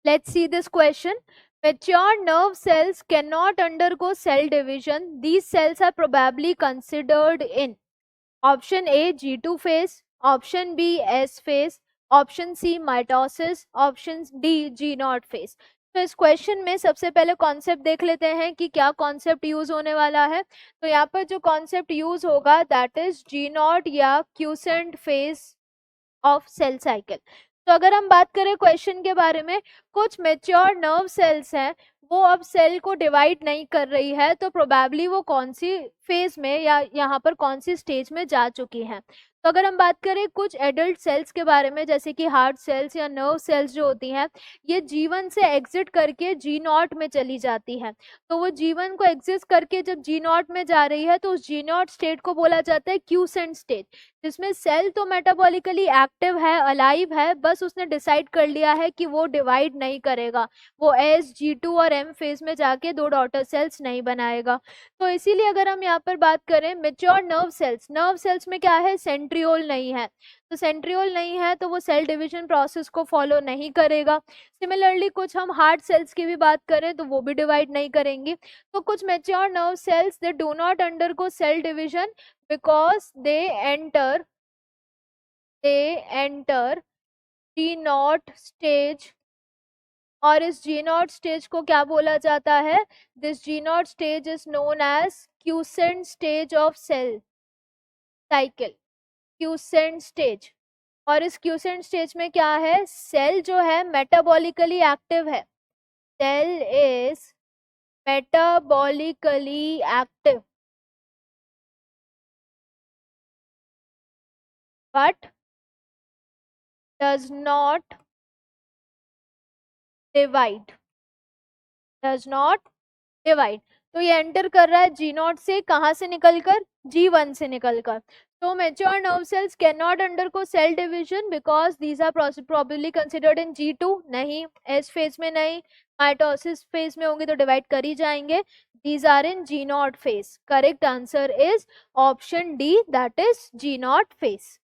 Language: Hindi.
Let's see this question. Mature nerve cells cannot undergo cell division. These cells are probably considered in option A G2 phase, option B S phase, option C mitosis, option D G naught phase. तो इस क्वेश्चन में सबसे पहले कॉन्सेप्ट देख लेते हैं कि क्या कॉन्सेप्ट यूज होने वाला है। तो यहाँ पर जो कॉन्सेप्ट यूज होगा दैट इज जी नॉट या quiescent phase of cell cycle. तो अगर हम बात करें क्वेश्चन के बारे में, कुछ मेच्योर नर्व सेल्स हैं वो अब सेल को डिवाइड नहीं कर रही है, तो प्रोबेबली वो कौन सी फेज में या यहाँ पर कौन सी स्टेज में जा चुकी हैं। तो अगर हम बात करें कुछ एडल्ट सेल्स के बारे में, जैसे कि हार्ट सेल्स या नर्व सेल्स जो होती हैं, ये जीवन से एग्जिट करके जी नॉट में चली जाती हैं। तो वो जीवन को एग्जिट करके जब जी नॉट में जा रही है तो उस जी नॉट स्टेट को बोला जाता है क्यूसेंट स्टेज, जिसमें सेल तो मेटाबॉलिकली एक्टिव है, अलाइव है, बस उसने डिसाइड कर लिया है कि वो डिवाइड नहीं करेगा, वो एस G2 और M फेज में जाके दो डॉटर सेल्स नहीं बनाएगा। तो इसीलिए अगर हम यहाँ पर बात करें मेच्योर नर्व सेल्स में क्या है, सेंट्रियोल नहीं है। तो सेंट्रियोल नहीं है तो वो सेल डिवीजन प्रोसेस को फॉलो नहीं करेगा। सिमिलरली कुछ हम हार्ट सेल्स की भी बात करें तो वो भी डिवाइड नहीं करेंगी। तो कुछ mature nerve cells they do not undergo cell division because they enter G naught stage, और इस G naught stage को क्या बोला जाता है, this G naught stage is known as quotient stage of cell cycle, quotient stage। और इस क्यूसेंट स्टेज में क्या है, सेल जो है मेटाबॉलिकली एक्टिव है, cell is metabolically active but does not divide, does not divide. तो ये एंटर कर रहा है जी नॉट से, कहां से निकलकर, G1 से निकलकर। तो mature nerve cells can not undergo cell division because these are probably considered in G2, नहीं एस फेज में, नहीं माइटोसिस फेज में होंगे तो डिवाइड कर ही जाएंगे। These are in G naught phase. Correct answer is option D, that is G naught phase.